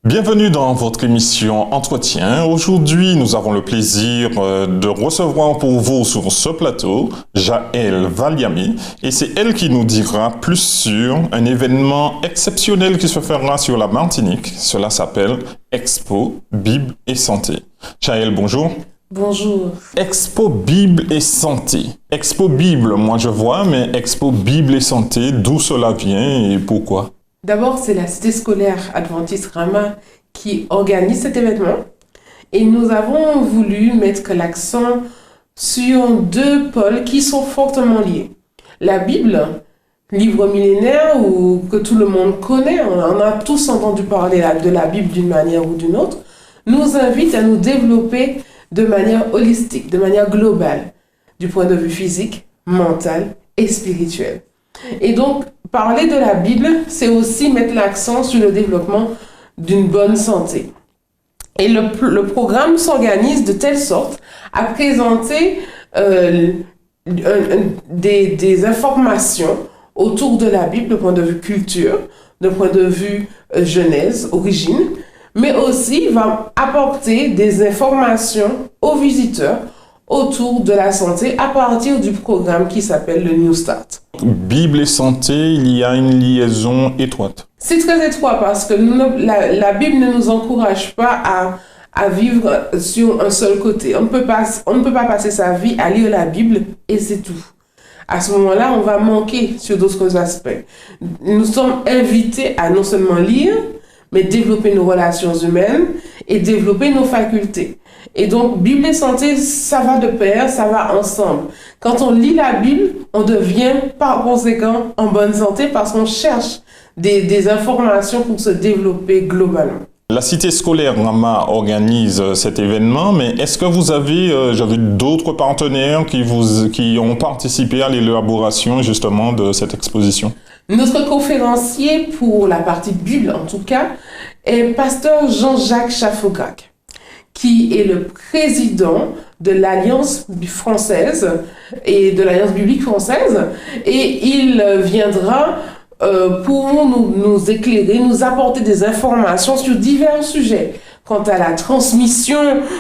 Bienvenue dans votre émission Entretien. Aujourd'hui, nous avons le plaisir de recevoir pour vous sur ce plateau Jaël Valiami et c'est elle qui nous dira plus sur un événement exceptionnel qui se fera sur la Martinique. Cela s'appelle Expo Bible et Santé. Jaël, bonjour. Bonjour. Expo Bible et Santé. Expo Bible, moi je vois, mais Expo Bible et Santé, d'où cela vient et pourquoi? D'abord, c'est la cité scolaire adventiste Rama qui organise cet événement. Et nous avons voulu mettre l'accent sur deux pôles qui sont fortement liés. La Bible, livre millénaire ou que tout le monde connaît, on a tous entendu parler de la Bible d'une manière ou d'une autre, nous invite à nous développer de manière holistique, de manière globale, du point de vue physique, mental et spirituel. Et donc, parler de la Bible, c'est aussi mettre l'accent sur le développement d'une bonne santé. Et le programme s'organise de telle sorte à présenter des informations autour de la Bible, de point de vue culture, de point de vue genèse, origine, mais aussi va apporter des informations aux visiteurs autour de la santé à partir du programme qui s'appelle le New Start. Bible et santé, il y a une liaison étroite. C'est très étroit parce que la Bible ne nous encourage pas à vivre sur un seul côté. On ne peut pas passer sa vie à lire la Bible et c'est tout. À ce moment-là, on va manquer sur d'autres aspects. Nous sommes invités à non seulement lire, mais développer nos relations humaines et développer nos facultés. Et donc, Bible et santé, ça va de pair, ça va ensemble. Quand on lit la Bible, on devient par conséquent en bonne santé parce qu'on cherche des informations pour se développer globalement. La cité scolaire Rama organise cet événement, mais est-ce que vous avez d'autres partenaires qui ont participé à l'élaboration justement de cette exposition? Notre conférencier pour la partie Bible, en tout cas, est pasteur Jean-Jacques Chaffograc, qui est le président de l'Alliance française et de l'Alliance biblique française, et il viendra pour nous éclairer, nous apporter des informations sur divers sujets. Quant à la transmission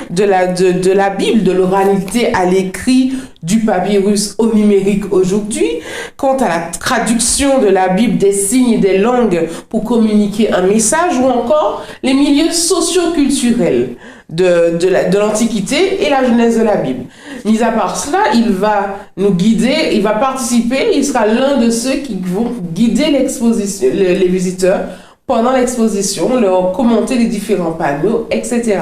de la Bible, de l'oralité à l'écrit, du papyrus au numérique aujourd'hui, quant à la traduction de la Bible des signes et des langues pour communiquer un message, ou encore les milieux socio-culturels de l'Antiquité et la genèse de la Bible. Mis à part cela, il va nous guider, il va participer, il sera l'un de ceux qui vont guider l'exposition, les visiteurs pendant l'exposition, leur commenter les différents panneaux, etc.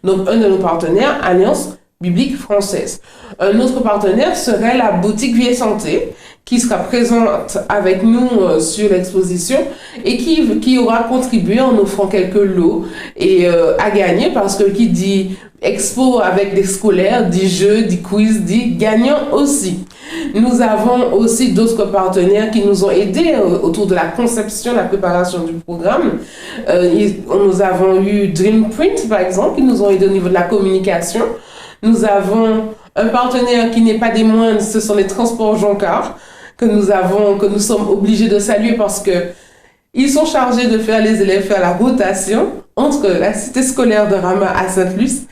Donc, un de nos partenaires, Alliance biblique française. Un autre partenaire serait la boutique Vie et Santé, qui sera présente avec nous sur l'exposition et qui aura contribué en offrant quelques lots et à gagner, parce que qui dit expo avec des scolaires, dit jeux, dit quiz, dit gagnant aussi. Nous avons aussi d'autres partenaires qui nous ont aidés autour de la conception, la préparation du programme. Nous avons eu Dreamprint, par exemple, qui nous ont aidés au niveau de la communication. Nous avons un partenaire qui n'est pas des moindres, ce sont les transports Joncar, que nous sommes obligés de saluer parce que ils sont chargés de faire les élèves faire la rotation entre la cité scolaire de Rama à Sainte-Luce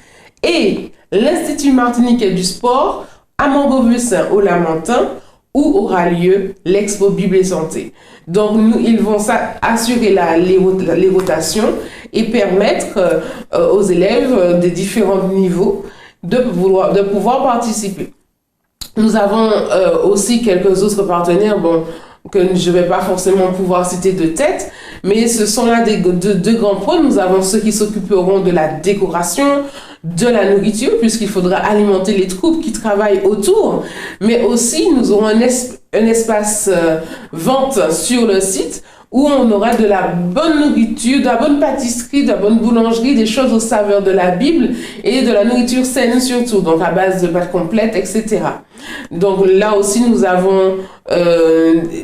et l'Institut martiniquais du sport à Montgovessin au Lamentin, où aura lieu l'Expo Bible et Santé. Donc, ils vont assurer les rotations et permettre aux élèves des différents niveaux de pouvoir participer. Nous avons aussi quelques autres partenaires, que je ne vais pas forcément pouvoir citer de tête, mais ce sont là deux grands points. Nous avons ceux qui s'occuperont de la décoration, de la nourriture, puisqu'il faudra alimenter les troupes qui travaillent autour, mais aussi nous aurons un espace vente sur le site où on aura de la bonne nourriture, de la bonne pâtisserie, de la bonne boulangerie, des choses aux saveurs de la Bible et de la nourriture saine surtout, donc à base de pâtes complètes, etc. Donc là aussi, nous avons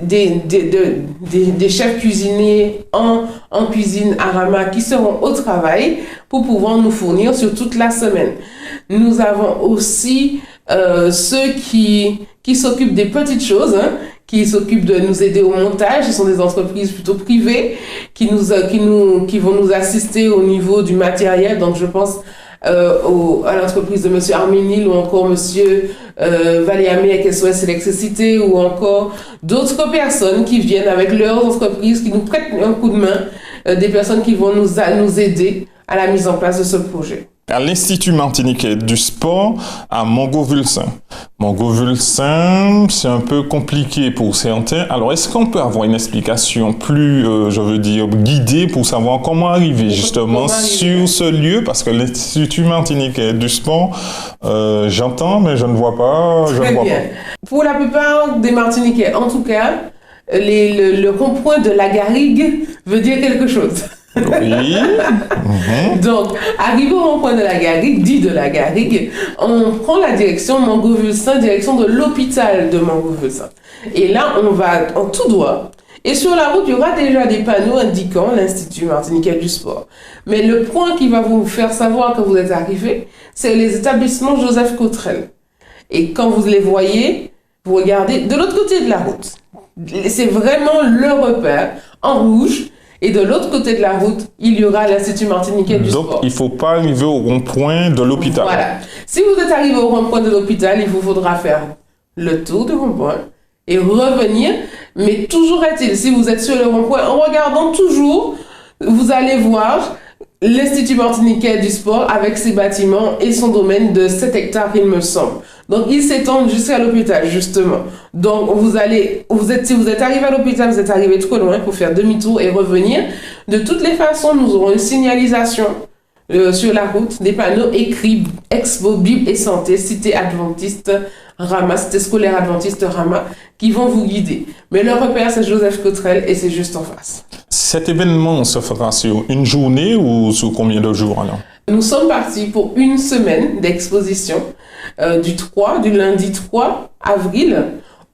des chefs cuisiniers en cuisine à Rama qui seront au travail pour pouvoir nous fournir sur toute la semaine. Nous avons aussi ceux qui s'occupent des petites choses, qui s'occupent de nous aider au montage. Ce sont des entreprises plutôt privées qui vont nous assister au niveau du matériel. Donc, je pense à l'entreprise de Monsieur Arménil ou encore Monsieur Valiamé avec SOS Électricité ou encore d'autres personnes qui viennent avec leurs entreprises, qui nous prêtent un coup de main, des personnes qui vont nous aider à la mise en place de ce projet. À l'Institut martiniquais du sport à Montgovulsin. Montgovulsin, c'est un peu compliqué pour certains. Alors, est-ce qu'on peut avoir une explication plus, guidée pour savoir comment arriver justement sur ce lieu? Parce que l'Institut martiniquais du sport, j'entends, mais je ne vois pas. Pour la plupart des Martiniquais, en tout cas, le rond-point de la Garrigue veut dire quelque chose. Oui. Donc, arrivé au rond-point de la Garrigue, dit de la Garrigue, on prend la direction Montgovulsin, direction de l'hôpital de Montgovulsin. Et là, on va en tout droit. Et sur la route, il y aura déjà des panneaux indiquant l'Institut martiniquais du sport. Mais le point qui va vous faire savoir que vous êtes arrivé, c'est les établissements Joseph Cottrell. Et quand vous les voyez, vous regardez de l'autre côté de la route. C'est vraiment le repère en rouge. Et de l'autre côté de la route, il y aura l'Institut martiniquais du sport. Donc, il ne faut pas arriver au rond-point de l'hôpital. Voilà. Si vous êtes arrivé au rond-point de l'hôpital, il vous faudra faire le tour du rond-point et revenir. Mais toujours est-il, si vous êtes sur le rond-point, en regardant toujours, vous allez voir l'Institut martiniquais du sport avec ses bâtiments et son domaine de 7 hectares, il me semble. Donc, ils s'étendent jusqu'à l'hôpital, justement. Donc, si vous êtes arrivé à l'hôpital, vous êtes arrivé trop loin pour faire demi-tour et revenir. De toutes les façons, nous aurons une signalisation sur la route, des panneaux écrits Expo, Bible et Santé, Cité Adventiste Rama, Cité scolaire Adventiste Rama, qui vont vous guider. Mais le repère, c'est Joseph Cottrell et c'est juste en face. Cet événement se fera sur une journée ou sur combien de jours alors? Nous sommes partis pour une semaine d'exposition du lundi 3 avril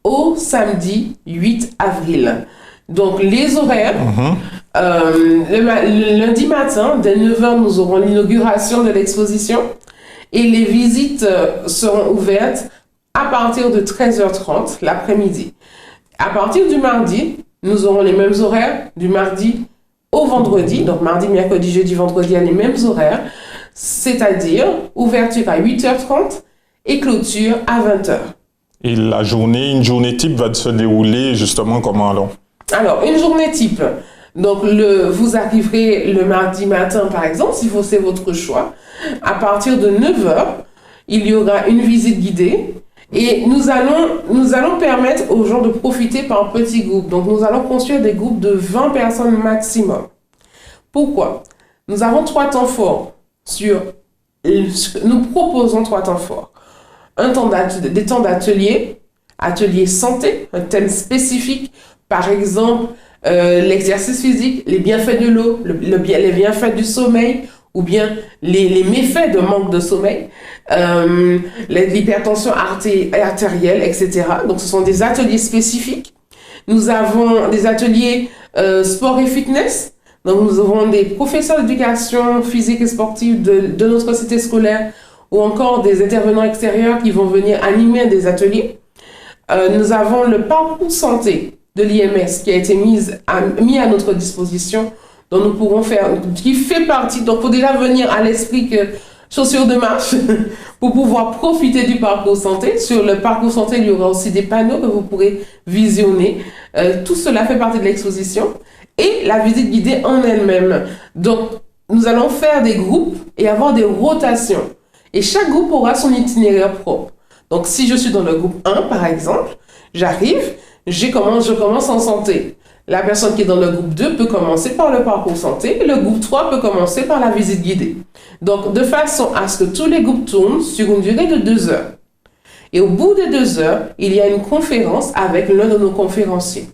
au samedi 8 avril. Donc les horaires, le lundi matin, dès 9h, nous aurons l'inauguration de l'exposition et les visites seront ouvertes à partir de 13h30 l'après-midi. À partir du mardi, nous aurons les mêmes horaires du mardi au vendredi, donc mardi, mercredi, jeudi, vendredi à les mêmes horaires, c'est-à-dire ouverture à 8h30 et clôture à 20h. Et une journée type va se dérouler justement comment alors? Alors, une journée type, donc vous arriverez le mardi matin par exemple, si c'est votre choix, à partir de 9h, il y aura une visite guidée. Et nous allons permettre aux gens de profiter par petits groupes. Donc, nous allons construire des groupes de 20 personnes maximum. Pourquoi? Nous avons 3 temps forts. Nous proposons 3 temps forts. Des temps d'atelier, atelier santé, un thème spécifique. Par exemple, l'exercice physique, les bienfaits de l'eau, les bienfaits du sommeil, ou bien les méfaits de manque de sommeil, l'hypertension artérielle, etc. Donc, ce sont des ateliers spécifiques. Nous avons des ateliers sport et fitness. Donc, nous avons des professeurs d'éducation physique et sportive de notre cité scolaire ou encore des intervenants extérieurs qui vont venir animer des ateliers. Nous avons le parcours santé de l'IMS qui a été mis à notre disposition, dont nous pourrons faire, qui fait partie, donc il faut déjà venir à l'esprit que chaussures de marche pour pouvoir profiter du parcours santé. Sur le parcours santé, il y aura aussi des panneaux que vous pourrez visionner. Tout cela fait partie de l'exposition et la visite guidée en elle-même. Donc, nous allons faire des groupes et avoir des rotations. Et chaque groupe aura son itinéraire propre. Donc, si je suis dans le groupe 1, par exemple, j'arrive, je commence en santé. La personne qui est dans le groupe 2 peut commencer par le parcours santé et le groupe 3 peut commencer par la visite guidée. Donc, de façon à ce que tous les groupes tournent sur une durée de 2 heures. Et au bout de 2 heures, il y a une conférence avec l'un de nos conférenciers.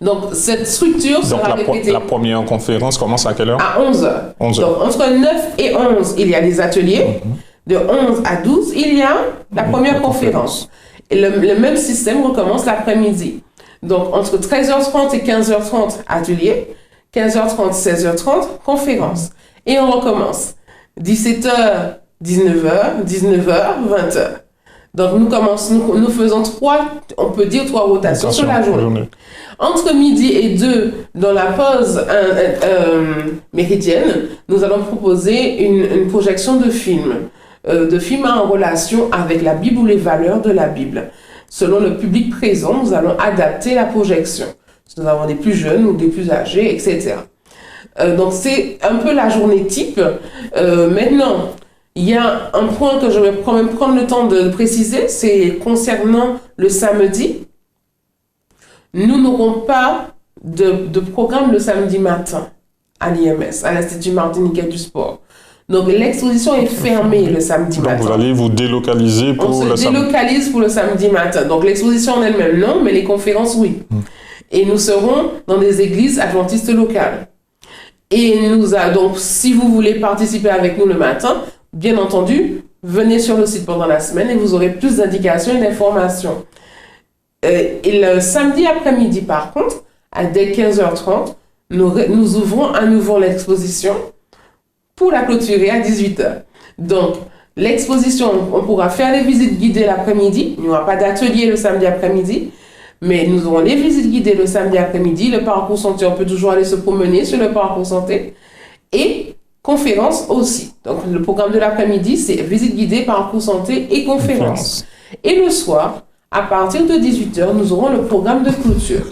Donc, cette structure sera répétée. La première conférence commence à quelle heure? À 11 heures. 11 heures. Donc, entre 9 et 11, il y a des ateliers. De 11 à 12, il y a la première conférence. Et le même système recommence l'après-midi. Donc, entre 13h30 et 15h30, atelier. 15h30, 16h30, conférence. Et on recommence. 17h, 19h, 19h, 20h. Donc nous faisons on peut dire trois rotations sur la journée. Entre midi et 2, dans la pause méridienne, nous allons proposer une projection de films en relation avec la Bible ou les valeurs de la Bible. Selon le public présent, nous allons adapter la projection. Si nous avons des plus jeunes ou des plus âgés, etc. Donc c'est un peu la journée type. Maintenant, il y a un point que je vais quand même prendre le temps de préciser, c'est concernant le samedi. Nous n'aurons pas de programme le samedi matin à l'IMS, à l'Institut martiniquais du sport. Donc l'exposition est fermée le samedi matin. Donc vous allez vous délocaliser pour le samedi. On se délocalise pour le samedi matin. Donc l'exposition en elle-même, non, mais les conférences, oui. Et nous serons dans des églises adventistes locales. Et donc si vous voulez participer avec nous le matin, bien entendu, venez sur le site pendant la semaine et vous aurez plus d'indications et d'informations. Et le samedi après-midi, par contre, dès 15h30, nous ouvrons à nouveau l'exposition pour la clôturer à 18h. Donc, l'exposition, on pourra faire les visites guidées l'après-midi. Il n'y aura pas d'atelier le samedi après-midi, mais nous aurons les visites guidées le samedi après-midi. Le parcours santé, on peut toujours aller se promener sur le parcours santé. Et conférences aussi. Donc, le programme de l'après-midi, c'est visite guidée, parcours santé et conférences. Et le soir, à partir de 18h, nous aurons le programme de clôture.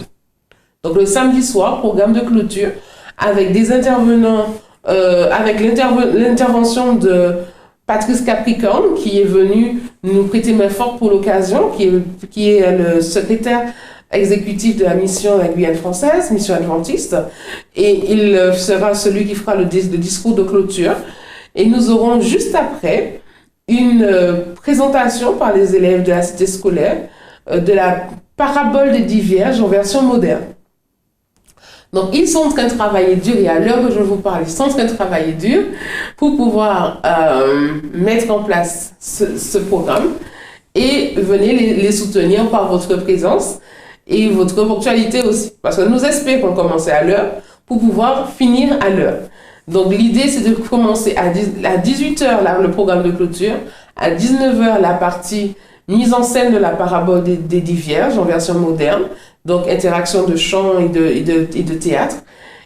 Donc, le samedi soir, programme de clôture avec des intervenants, avec l'intervention de Patrice Capricorne, qui est venu nous prêter main forte pour l'occasion, qui est le secrétaire exécutif de la mission de la Guyane française, mission adventiste, et il sera celui qui fera le discours de clôture. Et nous aurons juste après une présentation par les élèves de la cité scolaire de la parabole des 10 vierges en version moderne. Donc, ils sont en train de travailler dur, et à l'heure que je vous parle, ils sont en train de travailler dur pour pouvoir mettre en place ce programme, et venez les soutenir par votre présence et votre ponctualité aussi. Parce que nous espérons commencer à l'heure pour pouvoir finir à l'heure. Donc, l'idée, c'est de commencer à 18h le programme de clôture, à 19h la partie mise en scène de la parabole des 10 vierges en version moderne, donc interaction de chant et de théâtre,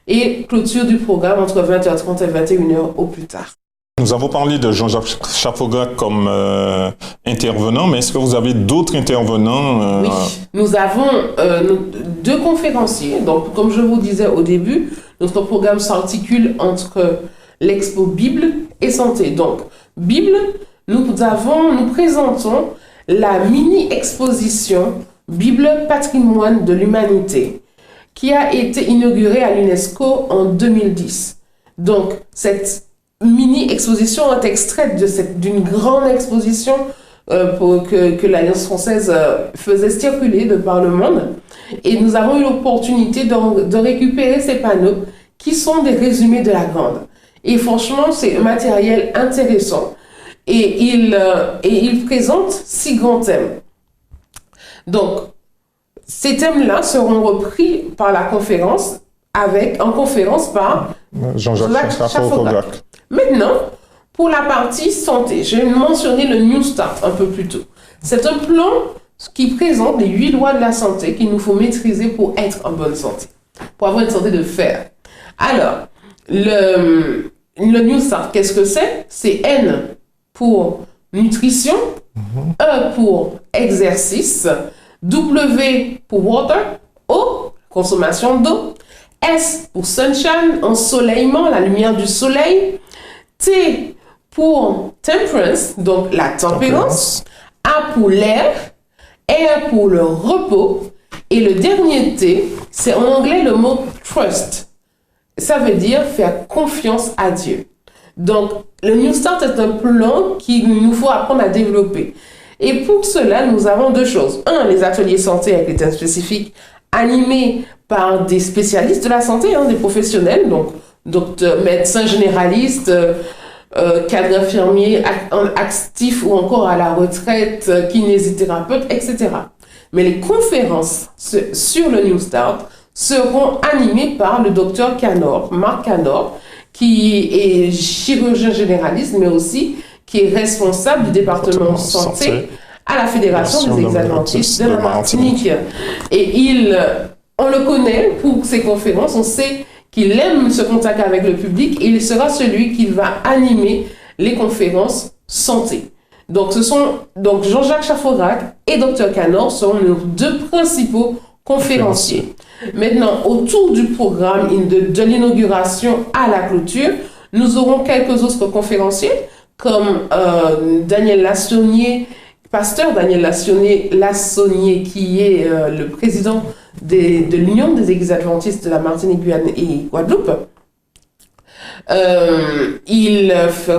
et clôture du programme entre 20h30 et 21h au plus tard. Nous avons parlé de Jean-Jacques Chafogac comme intervenant, mais est-ce que vous avez d'autres intervenants Oui, nous avons 2 conférenciers. Donc, comme je vous disais au début, notre programme s'articule entre l'expo Bible et santé. Donc, Bible, nous présentons la mini-exposition Bible Patrimoine de l'Humanité, qui a été inaugurée à l'UNESCO en 2010. Donc, cette mini-exposition est extraite d'une grande exposition que l'Alliance française faisait circuler de par le monde. Et nous avons eu l'opportunité de récupérer ces panneaux qui sont des résumés de la grande. Et franchement, c'est un matériel intéressant. Et il présente 6 grands thèmes. Donc, ces thèmes-là seront repris par la conférence, en conférence par Jean-Jacques Chafogac. Maintenant, pour la partie santé, j'ai mentionné le New Start un peu plus tôt. C'est un plan qui présente les 8 lois de la santé qu'il nous faut maîtriser pour être en bonne santé, pour avoir une santé de fer. Alors, le New Start, qu'est-ce que c'est? C'est N pour nutrition, E pour exercice, W pour water, O, consommation d'eau, S pour sunshine, ensoleillement, la lumière du soleil, T pour temperance, donc la tempérance, A pour l'air, R pour le repos, et le dernier T, c'est en anglais le mot trust. Ça veut dire faire confiance à Dieu. Donc, le New Start est un plan qu'il nous faut apprendre à développer. Et pour cela, nous avons 2 choses. 1, les ateliers santé avec les thèmes spécifiques animés par des spécialistes de la santé, des professionnels, donc docteurs, médecins généralistes, cadres infirmiers actifs ou encore à la retraite, kinésithérapeutes, etc. Mais les conférences sur le New Start seront animées par le docteur Canor, Marc Canor, qui est chirurgien généraliste, mais aussi qui est responsable du département santé à la Fédération des Adventistes de la Martinique. Et on le connaît pour ses conférences, on sait qu'il aime ce contact avec le public et il sera celui qui va animer les conférences santé. Donc Jean-Jacques Chaffograc et Dr Canor sont nos deux principaux conférenciers. Maintenant, autour du programme de l'inauguration à la clôture, nous aurons quelques autres conférenciers comme Daniel Lassonnier, pasteur Daniel Lassonnier, qui est le président de l'Union des Églises adventistes de la Martinique, Guyane et Guadeloupe. Il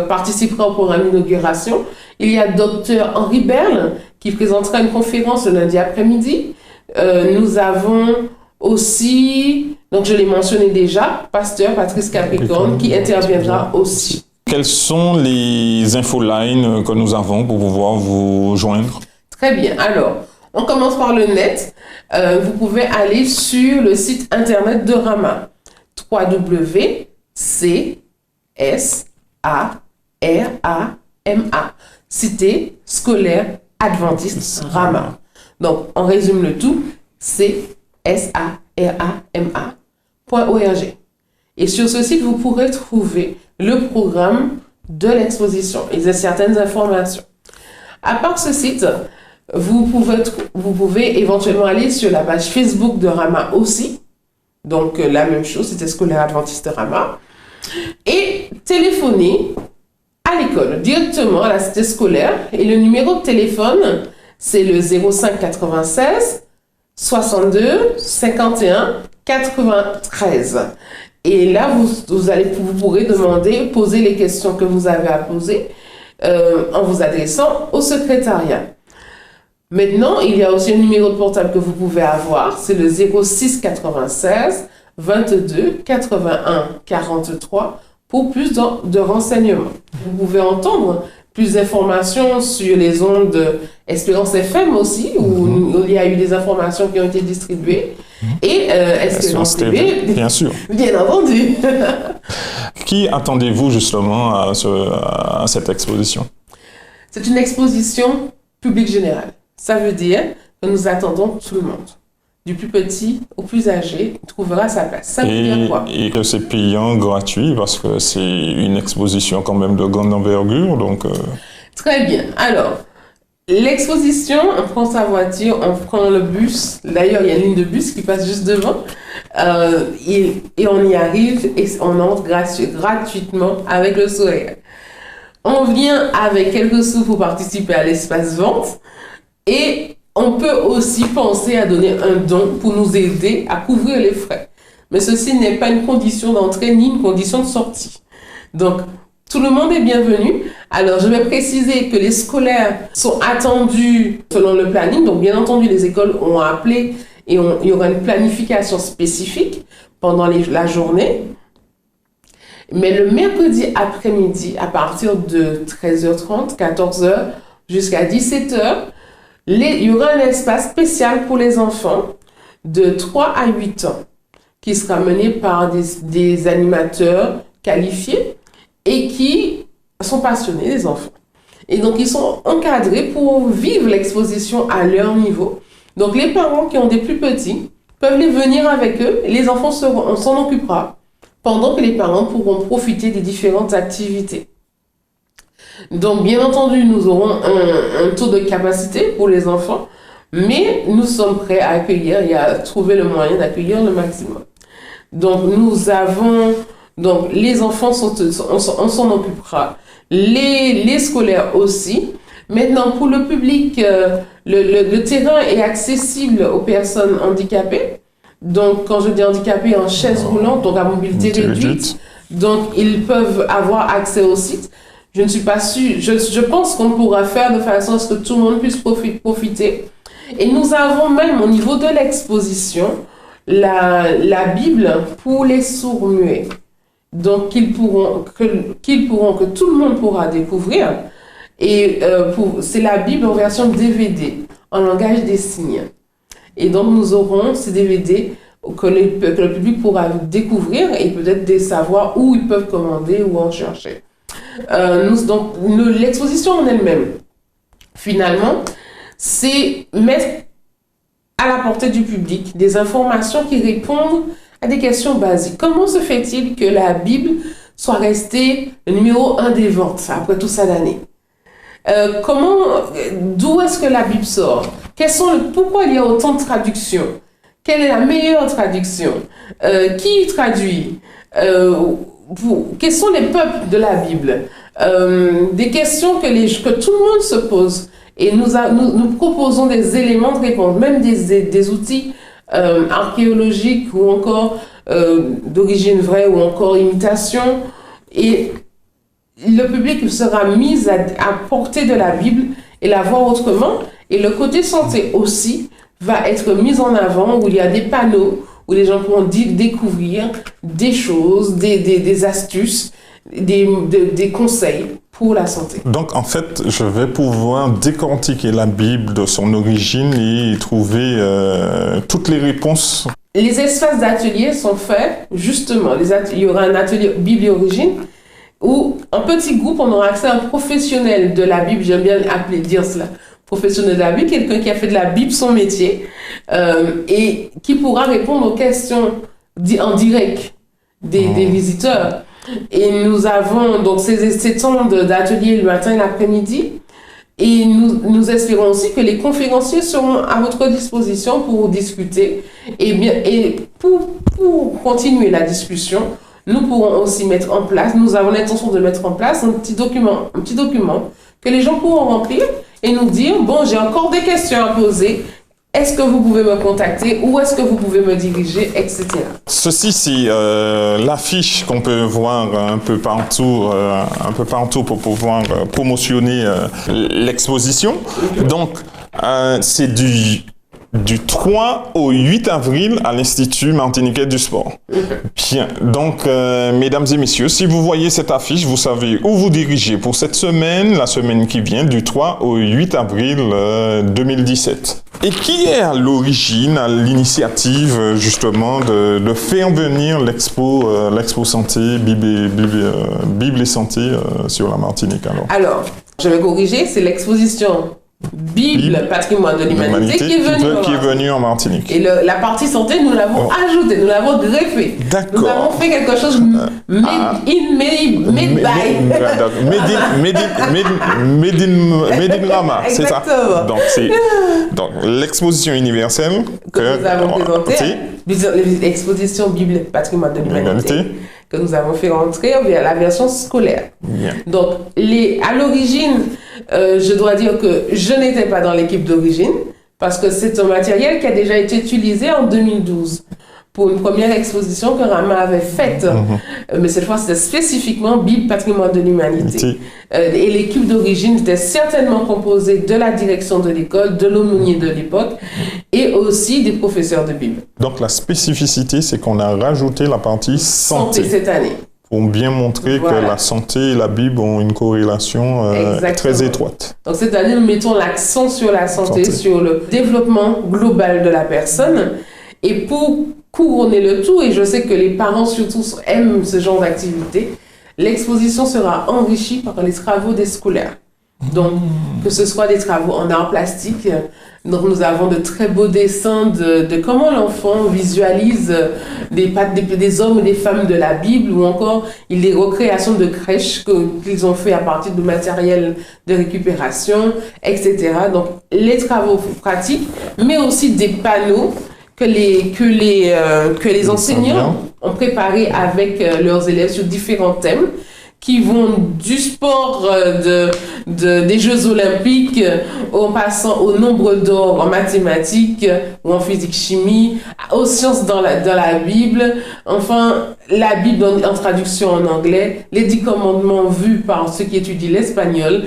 participera au programme d'inauguration. Il y a Dr Henri Berle qui présentera une conférence le lundi après-midi. Nous avons aussi, donc je l'ai mentionné déjà, pasteur Patrice Capricorne qui interviendra aussi. Quelles sont les infolines que nous avons pour pouvoir vous joindre? Très bien. Alors, on commence par le net. Vous pouvez aller sur le site internet de Rama. www.csarama. Cité scolaire adventiste Rama. Donc, on résume le tout. csarama.org. Et sur ce site, vous pourrez trouver le programme de l'exposition et certaines informations. À part ce site, vous pouvez éventuellement aller sur la page Facebook de Rama aussi. Donc, la même chose, c'était scolaire adventiste Rama. Et téléphoner à l'école, directement à la cité scolaire. Et le numéro de téléphone, c'est le 05 96 62 51 93. Et là, vous pourrez poser les questions que vous avez à poser en vous adressant au secrétariat. Maintenant, il y a aussi un numéro de portable que vous pouvez avoir, c'est le 06 96 22 81 43 pour plus de renseignements. Vous pouvez entendre plus d'informations sur les ondes Espérance FM aussi, où il y a eu des informations qui ont été distribuées. Et Espérance TV, bien sûr. Bien entendu. Qui attendez-vous justement à cette exposition? C'est une exposition publique générale. Ça veut dire que nous attendons tout le monde. Du plus petit au plus âgé, il trouvera sa place. Ça veut dire quoi? Et que c'est payant, gratuit, parce que c'est une exposition quand même de grande envergure, donc... Très bien. Alors, l'exposition, on prend sa voiture, on prend le bus. D'ailleurs, il y a une ligne de bus qui passe juste devant. Et on y arrive et on entre gratuitement avec le sourire. On vient avec quelques sous pour participer à l'espace vente. Et on peut aussi penser à donner un don pour nous aider à couvrir les frais. Mais ceci n'est pas une condition d'entrée ni une condition de sortie. Donc, tout le monde est bienvenu. Alors, je vais préciser que les scolaires sont attendus selon le planning. Donc, bien entendu, les écoles ont appelé et il y aura une planification spécifique pendant la journée. Mais le mercredi après-midi, à partir de 13h30, 14h jusqu'à 17h, il y aura un espace spécial pour les enfants de 3 à 8 ans qui sera mené par des animateurs qualifiés et qui sont passionnés des enfants. Et donc, ils sont encadrés pour vivre l'exposition à leur niveau. Donc, les parents qui ont des plus petits peuvent les venir avec eux et les enfants on s'en occupera pendant que les parents pourront profiter des différentes activités. Donc, bien entendu, nous aurons un taux de capacité pour les enfants, mais nous sommes prêts à accueillir et à trouver le moyen d'accueillir le maximum. Donc, les enfants, on s'en occupera. Les scolaires aussi. Maintenant, pour le public, le terrain est accessible aux personnes handicapées. Donc, quand je dis handicapées, en chaise roulante, donc à mobilité réduite. Donc, ils peuvent avoir accès au site. Je ne suis pas sûre. Je pense qu'on pourra faire de façon à ce que tout le monde puisse profiter. Et nous avons même au niveau de l'exposition la Bible pour les sourds-muets. Donc, que tout le monde pourra découvrir. Et c'est la Bible en version DVD, en langage des signes. Et donc, nous aurons ces DVD que le public pourra découvrir et peut-être savoir où ils peuvent commander ou en chercher. L'exposition en elle-même, finalement, c'est mettre à la portée du public des informations qui répondent à des questions basiques. Comment se fait-il que la Bible soit restée le numéro 1 des ventes après tout ça d'années? D'où est-ce que la Bible sort? Pourquoi il y a autant de traductions? Quelle est la meilleure traduction? Qui traduit? Quels sont les peuples de la Bible? Des questions que tout le monde se pose. Et nous proposons des éléments de réponse, même des outils archéologiques ou encore d'origine vraie ou encore imitation. Et le public sera mis à portée de la Bible et la voir autrement. Et le côté santé aussi va être mis en avant, où il y a des panneaux, où les gens pourront découvrir des choses, des astuces, des conseils pour la santé. Donc, en fait, je vais pouvoir décortiquer la Bible de son origine et trouver toutes les réponses. Les espaces d'atelier sont faits, justement. Il y aura un atelier Bible et origine, où en petit groupe, on aura accès à un professionnel de la Bible, j'aime bien dire cela, professionnel de la Bible, quelqu'un qui a fait de la Bible son métier, et qui pourra répondre aux questions en direct des visiteurs. Et nous avons donc ces temps d'atelier le matin et l'après-midi. Et nous espérons aussi que les conférenciers seront à votre disposition pour discuter. Et pour continuer la discussion, nous pourrons aussi mettre en place, nous avons l'intention de mettre en place un petit document que les gens pourront remplir et nous dire, bon, j'ai encore des questions à poser. Est-ce que vous pouvez me contacter? Où est-ce que vous pouvez me diriger, etc. Ceci, c'est l'affiche qu'on peut voir un peu partout pour pouvoir promotionner l'exposition. Donc, c'est du 3 au 8 avril à l'Institut martiniquais du sport. Bien, donc, mesdames et messieurs, si vous voyez cette affiche, vous savez où vous dirigez pour cette semaine, la semaine qui vient, du 3 au 8 avril 2017. Et qui est à l'origine, à l'initiative, justement, de faire venir l'expo santé, Bible et santé sur la Martinique, Alors, je vais corriger, c'est l'exposition Bible, patrimoine de l'humanité qui est venue en Martinique. Et la partie santé, nous l'avons ajoutée, nous l'avons greffée. D'accord. Nous avons fait quelque chose made in Rama, c'est ça. Donc, c'est l'exposition universelle que nous avons présentée, l'exposition Bible, patrimoine de l'humanité, que nous avons fait rentrer via la version scolaire. Bien. Donc, à l'origine, je dois dire que je n'étais pas dans l'équipe d'origine parce que c'est un matériel qui a déjà été utilisé en 2012 pour une première exposition que Rama avait faite. Mais cette fois, c'était spécifiquement Bible, patrimoine de l'humanité. Et l'équipe d'origine était certainement composée de la direction de l'école, de l'aumônier de l'époque et aussi des professeurs de Bible. Donc, la spécificité, c'est qu'on a rajouté la partie santé cette année. Pour bien montrer que la santé et la Bible ont une corrélation très étroite. Donc cette année, nous mettons l'accent sur la santé, sur le développement global de la personne. Et pour couronner le tout, et je sais que les parents surtout aiment ce genre d'activité, l'exposition sera enrichie par les travaux des scolaires. Donc, que ce soit des travaux en art plastique, donc nous avons de très beaux dessins de comment l'enfant visualise des hommes ou des femmes de la Bible, ou encore les recréations de crèches qu'ils ont fait à partir de matériel de récupération, etc. Donc, les travaux pratiques, mais aussi des panneaux que les enseignants ont préparés avec leurs élèves sur différents thèmes, qui vont du sport des Jeux Olympiques en passant au nombre d'or en mathématiques ou en physique-chimie, aux sciences dans la Bible, enfin la Bible en traduction en anglais, les 10 commandements vus par ceux qui étudient l'espagnol.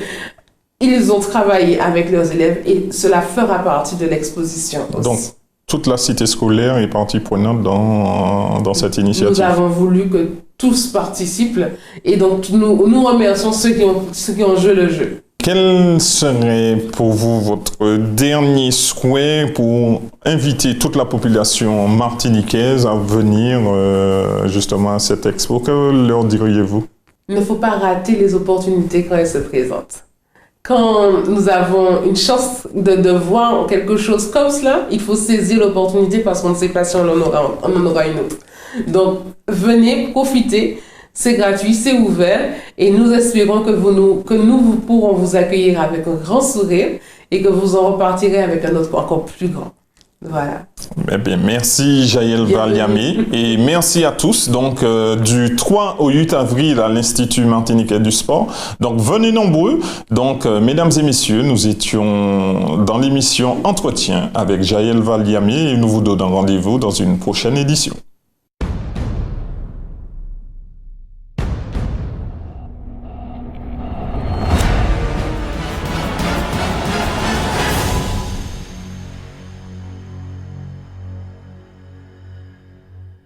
Ils ont travaillé avec leurs élèves et cela fera partie de l'exposition aussi. Donc, toute la cité scolaire est partie prenante dans cette initiative. Nous avons voulu que tous participent et donc nous remercions ceux qui ont joué le jeu. Quel serait pour vous votre dernier souhait pour inviter toute la population martiniquaise à venir justement à cette expo? Que leur diriez-vous? Il ne faut pas rater les opportunités quand elles se présentent. quand nous avons une chance de voir quelque chose comme cela, il faut saisir l'opportunité parce qu'on ne sait pas si on en aura une autre. Donc, venez, profitez. C'est gratuit, c'est ouvert et nous espérons que nous pourrons vous accueillir avec un grand sourire et que vous en repartirez avec un autre encore plus grand. Voilà. Eh bien, merci Jaël Valiamé et merci à tous. Donc, du 3 au 8 avril à l'Institut Martiniquais du Sport. Donc, venez nombreux. Donc, mesdames et messieurs, nous étions dans l'émission Entretien avec Jaël Valiamé et nous vous donnons rendez-vous dans une prochaine édition.